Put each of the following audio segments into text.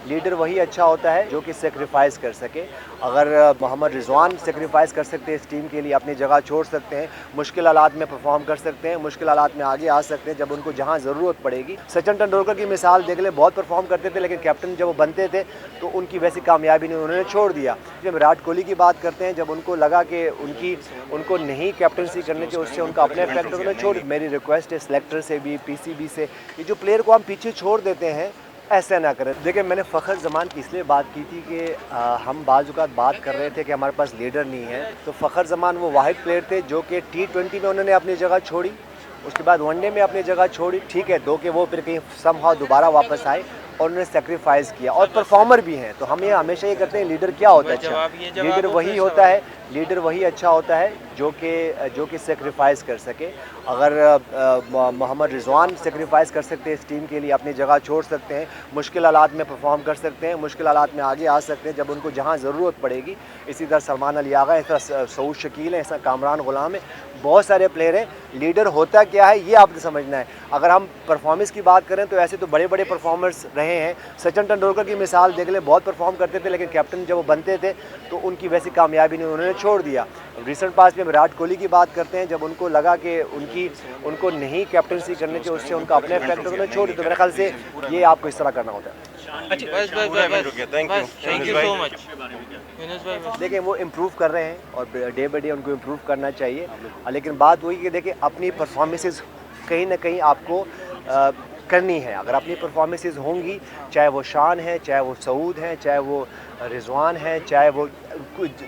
Leader वही अच्छा होता है जो कि सेक्रीफाइस कर सके। अगर मोहम्मद रिजवान सेक्रीफाइस कर सकते हैं इस टीम के लिए, अपनी जगह छोड़ सकते हैं, मुश्किल हालात में परफॉर्म कर सकते हैं, मुश्किल हालात में आगे आ सकते हैं जब उनको जहां ज़रूरत पड़ेगी। सचिन तेंदुलकर की मिसाल देख ले, बहुत परफॉर्म करते थे लेकिन कैप्टन जब वो बनते थे तो उनकी वैसी कामयाबी नहीं, उन्होंने छोड़ दिया। जब विराट कोहली की बात करते हैं, जब उनको लगा कि उनको नहीं कैप्टनसी करनी चाहिए, उससे उनका अपने इफेक्ट, उन्होंने छोड़। मेरी रिक्वेस्ट है सेलेक्टर से भी, पीसीबी से, ये जो प्लेयर को हम पीछे छोड़ देते हैं ऐसा ना करें। देखिए, मैंने फ़खर ज़मान की इसलिए बात की थी कि हम बाज़-औक़ात बात कर रहे थे कि हमारे पास लीडर नहीं है, तो फ़खर ज़मान वो वाहिद प्लेयर थे जो कि T20 में उन्होंने अपनी जगह छोड़ी, उसके बाद वनडे में अपनी जगह छोड़ी। ठीक है, दो कि वो फिर कहीं समहाउ दोबारा वापस आए और उन्होंने सेक्रीफाइस किया और परफॉर्मर भी हैं। तो हम ये हमेशा ये करते हैं, लीडर क्या होता है अच्छा? लीडर वही होता है, लीडर वही अच्छा होता है जो कि सेक्रीफाइस कर सके। अगर मोहम्मद रिजवान सेक्रीफाइस कर सकते हैं इस टीम के लिए, अपनी जगह छोड़ सकते हैं, मुश्किल हालात में परफॉर्म कर सकते हैं, मुश्किल हालात में आगे आ सकते हैं जब उनको जहां ज़रूरत पड़ेगी। इसी तरह सलमान अली आगा, इस तरह सऊद शकील है, इस तरह कामरान गुलाम है, बहुत सारे प्लेयर हैं। लीडर होता क्या है ये आपको समझना है। अगर हम परफॉर्मेंस की बात करें तो ऐसे तो बड़े बड़े परफॉर्मर्स रहे हैं। सचिन तेंदुलकर की मिसाल देख ले, बहुत परफॉर्म करते थे लेकिन कैप्टन जब वो बनते थे तो उनकी वैसी कामयाबी नहीं, उन्होंने छोड़ दिया। रिसेंट पास में विराट कोहली की बात करते हैं, जब उनको लगा कि उनको नहीं कैप्टनसी करनी चाहिए, उससे उनका अपने इफेक्ट, उन्होंने छोड़ दिया। तो मेरे ख्याल से ये आपको इस तरह करना होता है। अच्छा, थैंक यू सो मच। देखिए, वो इम्प्रूव कर रहे हैं और डे बाई डे उनको इम्प्रूव करना चाहिए। लेकिन बात वही कि देखिए, अपनी परफॉर्मेंसेस कहीं ना कहीं आपको करनी है। अगर अपनी परफॉर्मेंसेस होंगी, चाहे वो शान है, चाहे वो सऊद हैं, चाहे वो रिजवान है, चाहे वो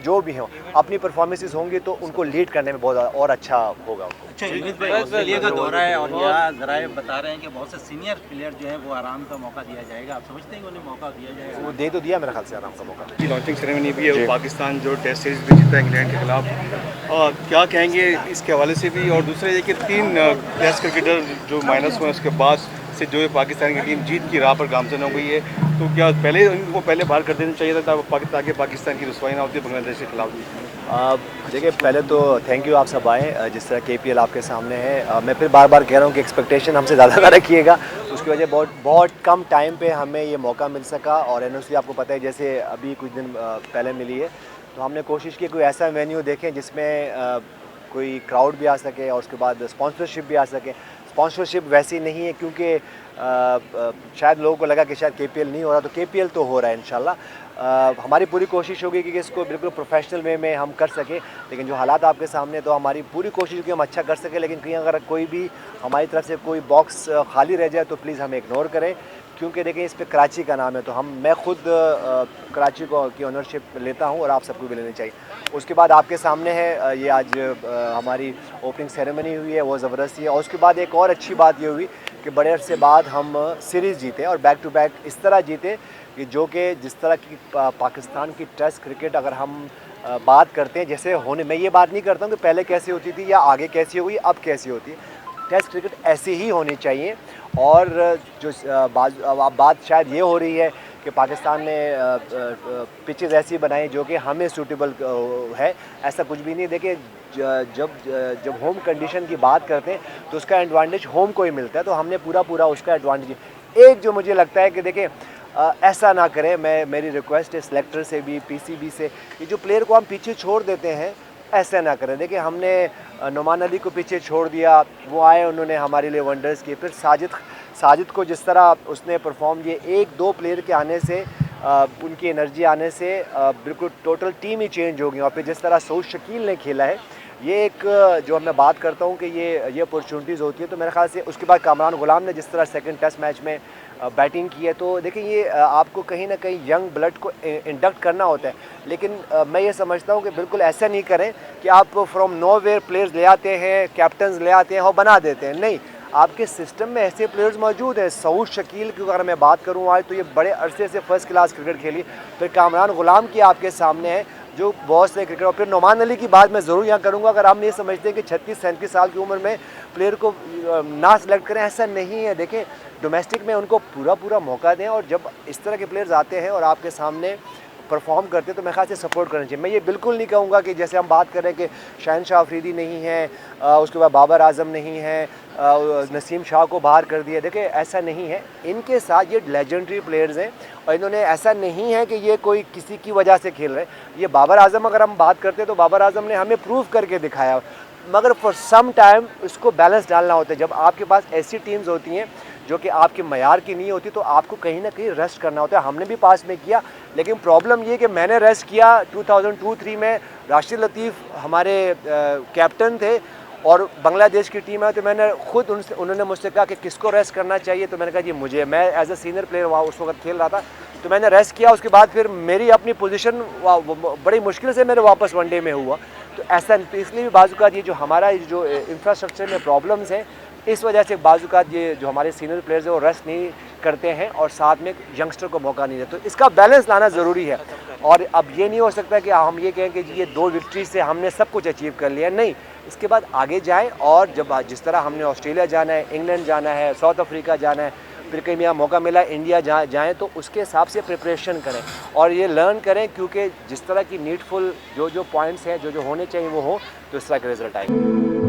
जो भी हों, अपनी परफॉर्मेंसेस होंगी तो उनको लीड करने में बहुत और अच्छा होगा उनको। अच्छा, यूनुस भाई, ऑस्ट्रेलिया का दौरा है और यहाँ ज़राए बता रहे हैं कि बहुत से सीनियर प्लेयर जो हैं वो आराम का मौका दिया जाएगा। आप समझते हैं कि उन्हें मौका दिया जाएगा? वो दे तो दिया मेरे ख्याल से आराम का मौका। की लॉन्चिंग सेरेमनी भी है, पाकिस्तान जो टेस्ट सीरीज भी जीता इंग्लैंड के खिलाफ, और क्या कहेंगे इसके हवाले से भी? और दूसरा ये कि 3 टेस्ट क्रिकेटर जो माइनस हुए उसके बाद से जो है पाकिस्तान की टीम जीत की राह पर गामजन हो गई है, तो क्या इनको पहले बाहर कर देना चाहिए था ताकि पाकिस्तान की रुसवाई ना होती बांग्लादेश के खिलाफ? देखिए, पहले तो थैंक यू आप सब आए। जिस तरह KPL आपके सामने है, मैं फिर बार बार कह रहा हूँ कि एक्सपेक्टेशन हमसे ज़्यादा ना रखिएगा। उसकी वजह बहुत कम टाइम पे हमें ये मौका मिल सका और NOC आपको पता है जैसे अभी कुछ दिन पहले मिली है, तो हमने कोशिश की कोई ऐसा वेन्यू देखें जिसमें कोई क्राउड भी आ सके और उसके बाद स्पॉन्सरशिप भी आ सके। स्पॉन्सरशिप वैसी नहीं है क्योंकि शायद लोगों को लगा कि शायद KPL नहीं हो रहा, तो KPL तो हो रहा है इंशाल्लाह। हमारी पूरी कोशिश होगी कि इसको बिल्कुल प्रोफेशनल वे में हम कर सकें, लेकिन जो हालात आपके सामने, तो हमारी पूरी कोशिश होगी हम अच्छा कर सकें। लेकिन कहीं अगर कोई भी हमारी तरफ से कोई बॉक्स खाली रह जाए तो प्लीज़ हमें इग्नोर करें, क्योंकि देखें इस पे कराची का नाम है, तो मैं खुद कराची की ओनरशिप लेता हूँ और आप सबको भी लेनी चाहिए। उसके बाद आपके सामने है, ये आज हमारी ओपनिंग सेरेमनी हुई है, वो ज़बरदस्त है। और उसके बाद एक और अच्छी बात ये हुई कि बड़े अरसे बाद हम सीरीज़ जीते और बैक टू बैक इस तरह जीते कि जिस तरह की पाकिस्तान की टेस्ट क्रिकेट अगर हम बात करते हैं जैसे होने, मैं ये बात नहीं करता हूँ कि पहले कैसी होती थी या आगे कैसी हुई, अब कैसी होती है। टेस्ट क्रिकेट ऐसी ही होनी चाहिए। और जो बात शायद ये हो रही है कि पाकिस्तान ने पिचेस ऐसी बनाई जो कि हमें सूटेबल है, ऐसा कुछ भी नहीं। देखिए, जब होम कंडीशन की बात करते हैं तो उसका एडवांटेज होम को ही मिलता है, तो हमने पूरा उसका एडवांटेज। एक जो मुझे लगता है कि देखिए, ऐसा ना करें, मेरी रिक्वेस्ट है सेलेक्टर से भी, पीसीबी से, ये जो प्लेयर को हम पीछे छोड़ देते हैं ऐसा ना करें। देखिए, हमने नुमान अली को पीछे छोड़ दिया, वो आए, उन्होंने हमारे लिए वंडर्स किए। फिर साजिद को जिस तरह उसने परफॉर्म किए, 1-2 प्लेयर के आने से, उनकी एनर्जी आने से बिल्कुल टोटल टीम ही चेंज हो गई। और फिर जिस तरह सऊद शकील ने खेला है, ये एक जो मैं बात करता हूँ कि ये अपॉर्चुनिटीज़ होती है। तो मेरे ख्याल से उसके बाद कामरान गुलाम ने जिस तरह सेकंड टेस्ट मैच में बैटिंग की है, तो देखिए ये आपको कहीं ना कहीं यंग ब्लड को इंडक्ट करना होता है। लेकिन मैं ये समझता हूँ कि बिल्कुल ऐसा नहीं करें कि आप फ्रॉम नोवेयर प्लेयर्स ले आते हैं, कैप्टन्स ले आते हैं और बना देते हैं। नहीं, आपके सिस्टम में ऐसे प्लेयर्स मौजूद हैं। सऊद शकील की अगर मैं बात करूँ आज, तो ये बड़े अरसे से फर्स्ट क्लास क्रिकेट खेली। फिर कामरान गुलाम की आपके सामने है जो बहुत से क्रिकेटर। और फिर नुमान अली की बात मैं ज़रूर यहाँ करूँगा। अगर हम ये समझते हैं कि 36-37 साल की उम्र में प्लेयर को ना सेलेक्ट करें, ऐसा नहीं है। देखें, डोमेस्टिक में उनको पूरा मौका दें, और जब इस तरह के प्लेयर्स आते हैं और आपके सामने परफॉर्म करते हैं तो मेरे ख्याल से सपोर्ट करना चाहिए। मैं ये बिल्कुल नहीं कहूँगा कि जैसे हम बात कर रहे हैं कि शहनशाह अफरीदी नहीं है, उसके बाद बाबर आजम नहीं है, नसीम शाह को बाहर कर दिया। देखिए ऐसा नहीं है, इनके साथ ये लेजेंडरी प्लेयर्स हैं और इन्होंने ऐसा नहीं है कि ये कोई किसी की वजह से खेल रहे हैं। ये बाबर आजम अगर हम बात करते हैं तो बाबर आजम ने हमें प्रूव करके दिखाया, मगर फॉर सम टाइम इसको बैलेंस डालना होता है। जब आपके पास ऐसी टीम्स होती हैं जो कि आपके मयार की नहीं होती तो आपको कहीं ना कहीं रेस्ट करना होता है। हमने भी पास में किया, लेकिन प्रॉब्लम ये कि मैंने रेस्ट किया 2002-03 में। राशिद लतीफ़ हमारे कैप्टन थे और बांग्लादेश की टीम है, तो मैंने खुद उन्होंने मुझसे कहा कि किसको रेस्ट करना चाहिए, तो मैंने कहा जी मुझे, मैं एज अ सीनियर प्लेयर वहाँ उस वक्त खेल रहा था, तो मैंने रेस्ट किया। उसके बाद फिर मेरी अपनी पोजीशन बड़ी मुश्किल से मेरे वापस वनडे में हुआ। तो ऐसा, तो इसलिए भी बाज़-औक़ात ये जो हमारा जो इंफ्रास्ट्रक्चर में प्रॉब्लम्स हैं, इस वजह से बाज़-औक़ात ये जो हमारे सीनियर प्लेयर्स हैं वो रेस्ट नहीं करते हैं और साथ में यंगस्टर को मौका नहीं देते। तो इसका बैलेंस लाना ज़रूरी है। और अब ये नहीं हो सकता कि हम ये कहें कि जी ये 2 विक्ट्री से हमने सब कुछ अचीव कर लिया, नहीं। इसके बाद आगे जाएं और जब जिस तरह हमने ऑस्ट्रेलिया जाना है, इंग्लैंड जाना है, साउथ अफ्रीका जाना है, फिर कहीं यहाँ मौका मिला इंडिया जाएँ तो उसके हिसाब से प्रिपरेशन करें और ये लर्न करें, क्योंकि जिस तरह की नीडफुल जो पॉइंट्स हैं जो होने चाहिए वो हो, तो इस तरह के रिजल्ट आएंगे।